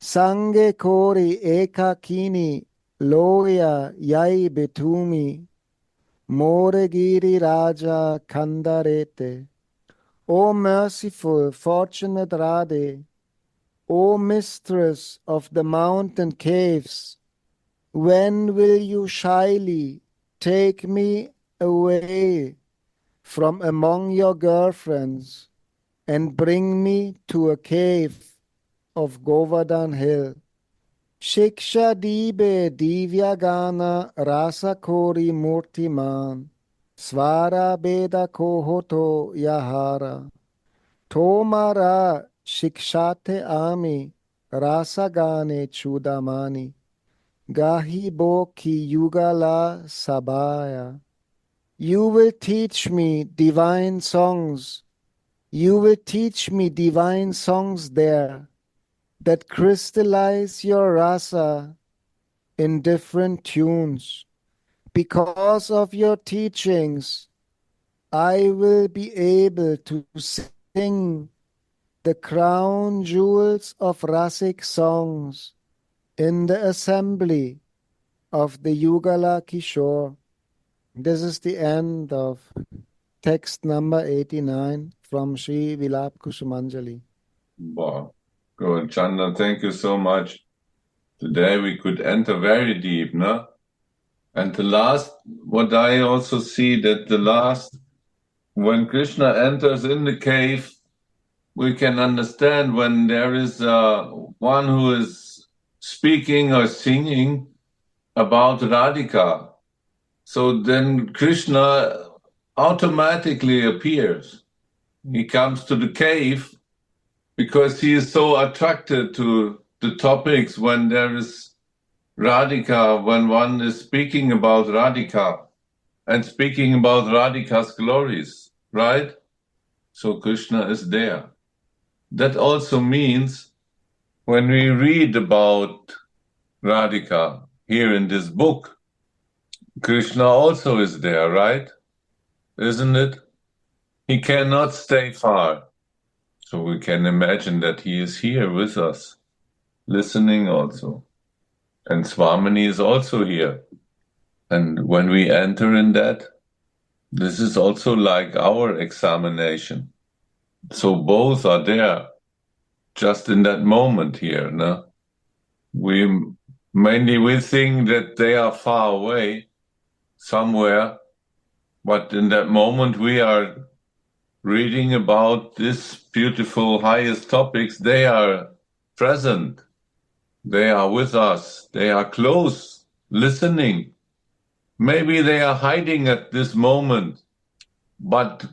Sange Kori Eka Kini, Loya Yai Betumi, Moregiri Raja Kandarete. O merciful, fortunate Radhe, O mistress of the mountain caves, when will you shyly take me away from among your girlfriends and bring me to a cave of Govardhan Hill? Shiksha Dibe Divyagana Rasa Kori Murtiman Svara Beda Kohoto Yahara Tomara Shikshate Ami Rasagane Chudamani Gahibo Ki Yugala Sabaya. You will teach me divine songs. You will teach me divine songs there that crystallize your rasa in different tunes. Because of your teachings, I will be able to sing the crown jewels of rasic songs in the assembly of the Yugala Kishore. This is the end of text number 89 from Sri Vilapa Kusumanjali. Wow. Good, Chanda, thank you so much. Today we could enter very deep, no? And the last, what I also see that the last, when Krishna enters in the cave, we can understand when there is one who is speaking or singing about Radhika. So then Krishna automatically appears. He comes to the cave because he is so attracted to the topics when there is Radhika, when one is speaking about Radhika and speaking about Radhika's glories, right? So Krishna is there. That also means when we read about Radhika here in this book, Krishna also is there, right? Isn't it? He cannot stay far. So we can imagine that he is here with us, listening also. And Swamini is also here. And when we enter in that, This is also like our examination. So both are there just in that moment here. No? We think that they are far away somewhere, but in that moment we are reading about this beautiful highest topics. They are present. They are with us. They are close, listening. Maybe they are hiding at this moment, but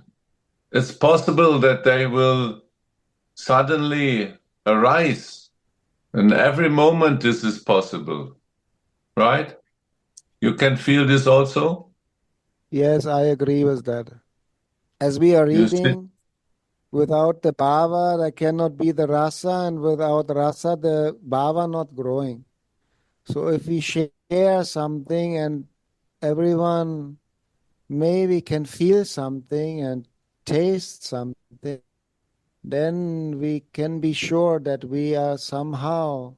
it's possible that they will suddenly arise. And every moment this is possible, right? You can feel this also? Yes, I agree with that. As we are You see? reading, without the bhava, there cannot be the rasa, and without rasa, the bhava not growing. So if we share something and everyone maybe can feel something and taste something, then we can be sure that we are somehow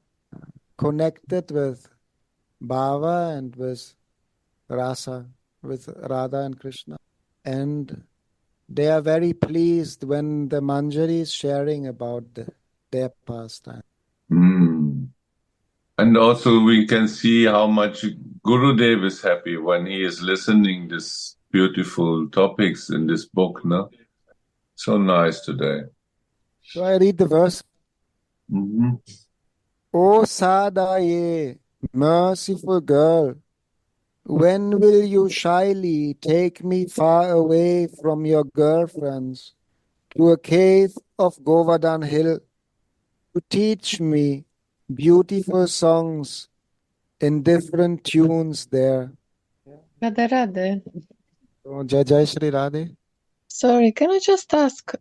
connected with bhava and with rasa, with Radha and Krishna. And they are very pleased when the Manjari is sharing about their pastime. Mm. And also we can see how much Gurudev is happy when he is listening these beautiful topics in this book, no? So nice today. So I read the verse. Mm-hmm. O Sadaye, merciful girl, when will you shyly take me far away from your girlfriends to a cave of Govardhan Hill to teach me beautiful songs in different tunes there? Radhe Radhe. So, Jai Jai Shri Radhe. Sorry, can I just ask?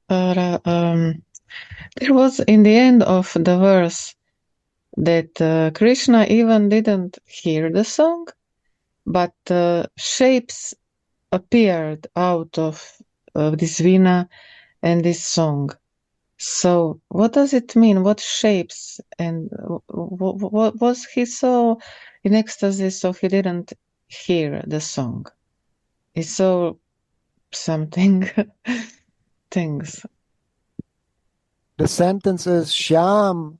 There was in the end of the verse that Krishna even didn't hear the song, but shapes appeared out of this vina and this song. So, what does it mean? What shapes? And what was he so in ecstasy? So he didn't hear the song. He saw something, things. The sentence is Shyam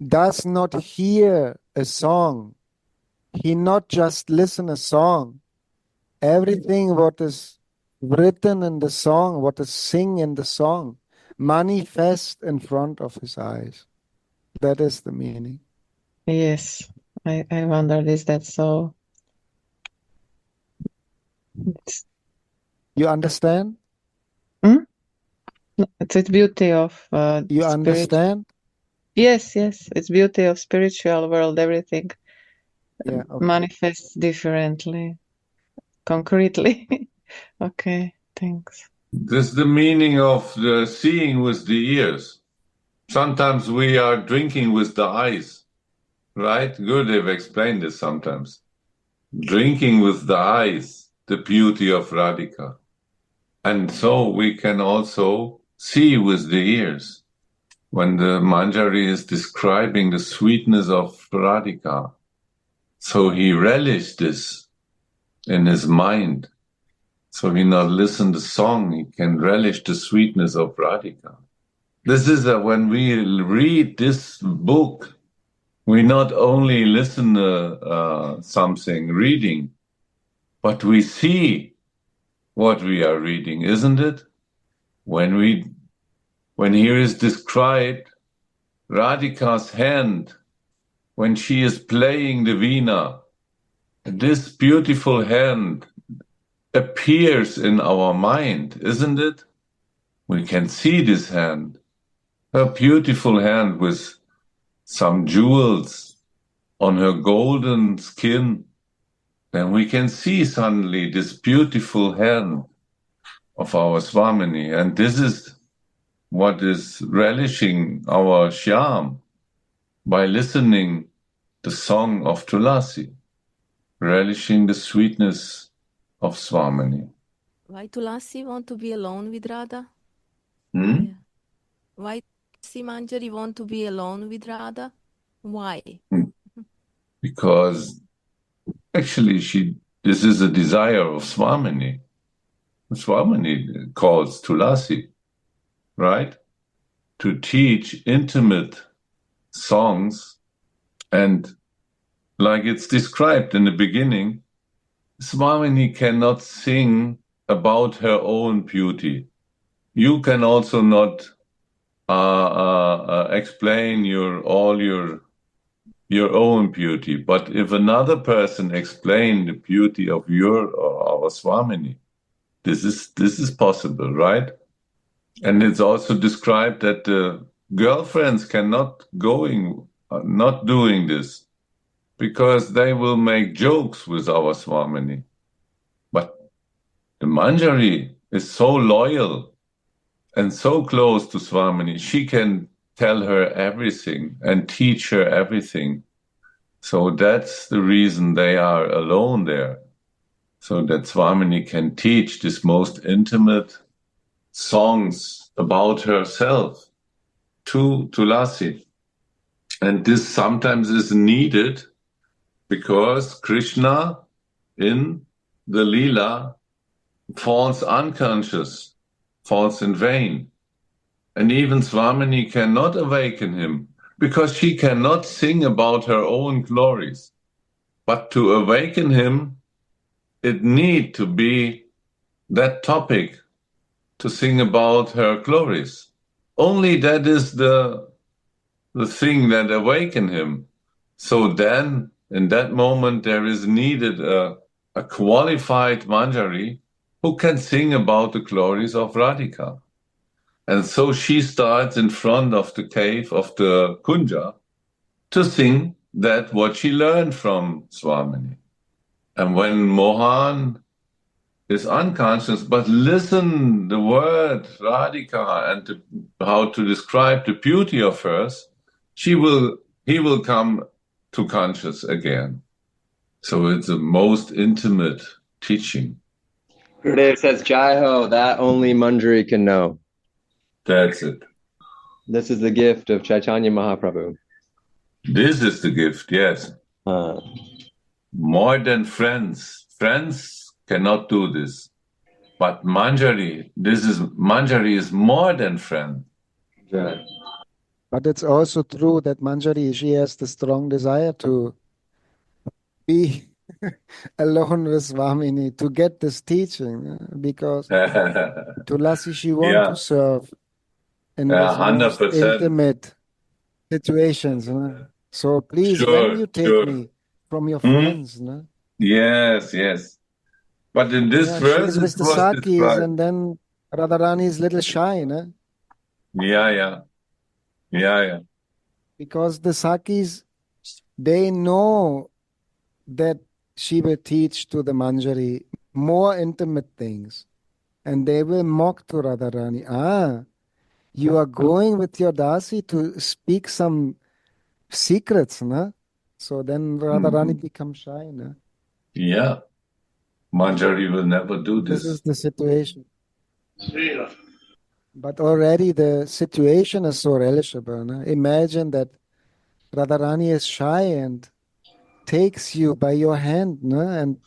does not hear a song. He not just listen a song. Everything what is written in the song, what is sing in the song, manifest in front of his eyes. That is the meaning. Yes, I wondered, is that so? It's, You understand? it's the beauty of You spirit. understand? Yes, it's beauty of spiritual world. Everything Yeah. Okay. manifests differently, concretely. Okay, thanks. This is the meaning of the seeing with the ears. Sometimes we are drinking with the eyes, right? Gurudev explained this sometimes. Drinking with the eyes, the beauty of Radhika. And so we can also see with the ears. When the Manjari is describing the sweetness of Radhika, so he relished this in his mind. So he not listen the song, he can relish the sweetness of Radhika. This is when we read this book, we not only listen something reading, but we see what we are reading, isn't it? When here is described Radhika's hand when she is playing the veena, this beautiful hand appears in our mind, isn't it? We can see this hand, her beautiful hand with some jewels on her golden skin. Then we can see suddenly this beautiful hand of our Swamini. And this is what is relishing our Shyam by listening the song of Tulasi, relishing the sweetness of Swamini. Why Tulasi want to be alone with Radha? Hmm? Yeah. Why Tulasi Manjari want to be alone with Radha? Why? Because actually this is a desire of Swamini. Swamini calls Tulasi, right? To teach intimate songs, and like it's described in the beginning, Swamini cannot sing about her own beauty. You can also not explain your own beauty, but if another person explain the beauty of your or our Swamini, this is possible, right? And it's also described that the girlfriends cannot not doing this, because they will make jokes with our Swamini. But the Manjari is so loyal and so close to Swamini, she can tell her everything and teach her everything. So that's the reason they are alone there. So that Swamini can teach this most intimate songs about herself to Tulasi. And this sometimes is needed because Krishna in the Leela falls unconscious, falls in vain. And even Swamini cannot awaken him because she cannot sing about her own glories. But to awaken him, it need to be that topic to sing about her glories. Only that is the thing that awaken him. So then, in that moment, there is needed a qualified Manjari who can sing about the glories of Radhika. And so she starts in front of the cave of the Kunja to sing that what she learned from Swamini. And when Mohan is unconscious, but listen the word Radhika and how to describe the beauty of hers, he will come to conscious again. So it's the most intimate teaching. Gurudev says, Jai Ho, that only Manjari can know. That's it. This is the gift of Chaitanya Mahaprabhu. This is the gift, yes. More than friends. Friends cannot do this. But Manjari is more than friend. Yeah. But it's also true that Manjari, she has the strong desire to be alone with Swamini, to get this teaching, because Tulasi, she wants to serve in this most 100%. intimate situations. So please, when you take me from your friends. Yes. But in this verse, she is with it the was Sakis, described. and then Radharani is little shy, Yeah. because the Sakis, they know that she will teach to the Manjari more intimate things, and they will mock to Radharani. You are going with your Dasi to speak some secrets, So then Radharani becomes shy, Yeah. Manjari will never do this. This is the situation. But already the situation is so relishable. Imagine that Radharani is shy and takes you by your hand, and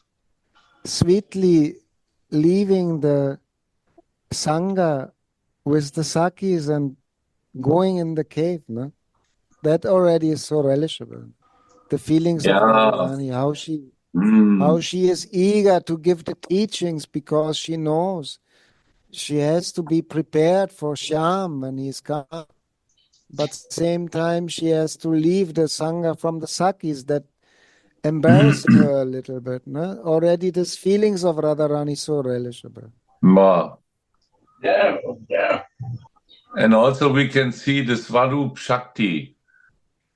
sweetly leaving the Sangha with the Sakis and going in the cave. That already is so relishable. The feelings of Radharani, how she is eager to give the teachings because she knows she has to be prepared for Shyam when he's come. But same time, she has to leave the Sangha from the Sakis that embarrass her a little bit. Already these feelings of Radharani so relishable. Yeah. And also we can see the Swarup Shakti,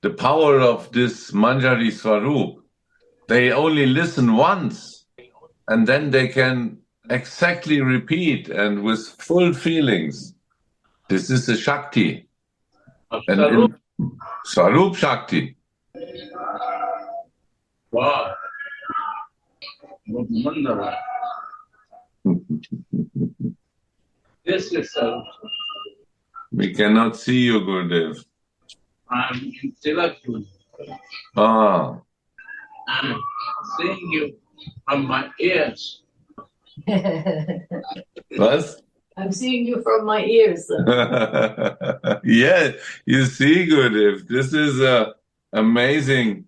the power of this Manjari Swarup. They only listen once and then they can exactly repeat and with full feelings. This is the Shakti. And Swarup Shakti. Wow. This is We cannot see you, Gurudev. I'm in Tilakpur. I'm seeing you from my ears. What? I'm seeing you from my ears. Yeah, you see, Gurudev, this is amazing.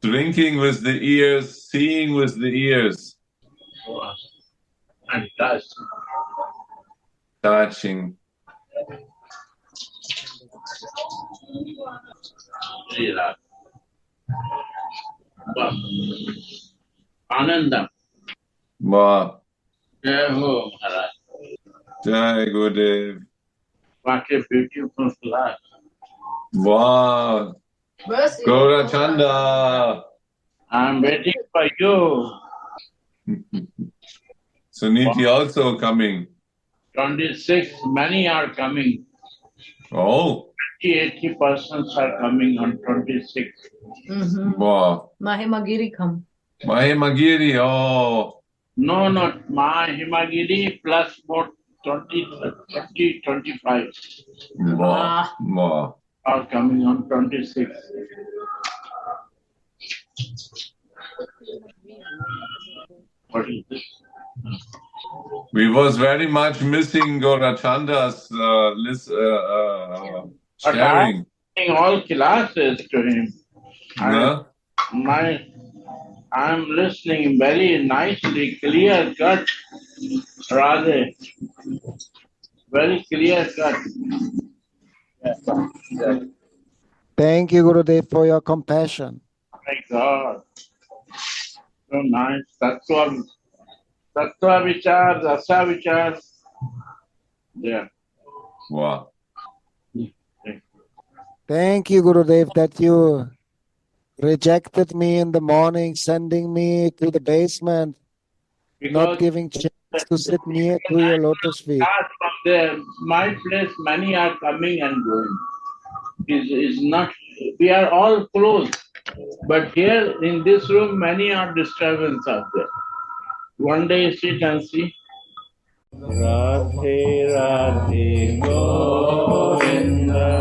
Drinking with the ears, seeing with the ears. And touch. Touching. Lila. Wow. Ananda. Wow. Jai Ho Maharaj. Jai Gurudev. What a beautiful class. Wow. Mercy. Gaurachanda. I'm waiting for you. Suniti also coming. 26, many are coming. Oh. 80 persons are coming on 26. Wow. Mahimagiri come. Mahimagiri, oh. No, not Mahimagiri plus more 20, 30, 25 Wow. Wow. are coming on 26. What is this? We was very much missing Gaurachanda's sharing. I'm all classes to him. No? I'm listening very nicely, clear cut, rather. Very clear cut. Thank you, Gurudev, for your compassion. My God. So nice. Tattva vichar, rasa vichar. Yeah. Wow. Thank you, Gurudev, that you rejected me in the morning, sending me to the basement, not giving chance to sit near to your lotus feet. From there, my place, many are coming and going. Is not. We are all close, but here in this room, many are disturbance out there. One day, sit and see. Radhe Radhe Govinda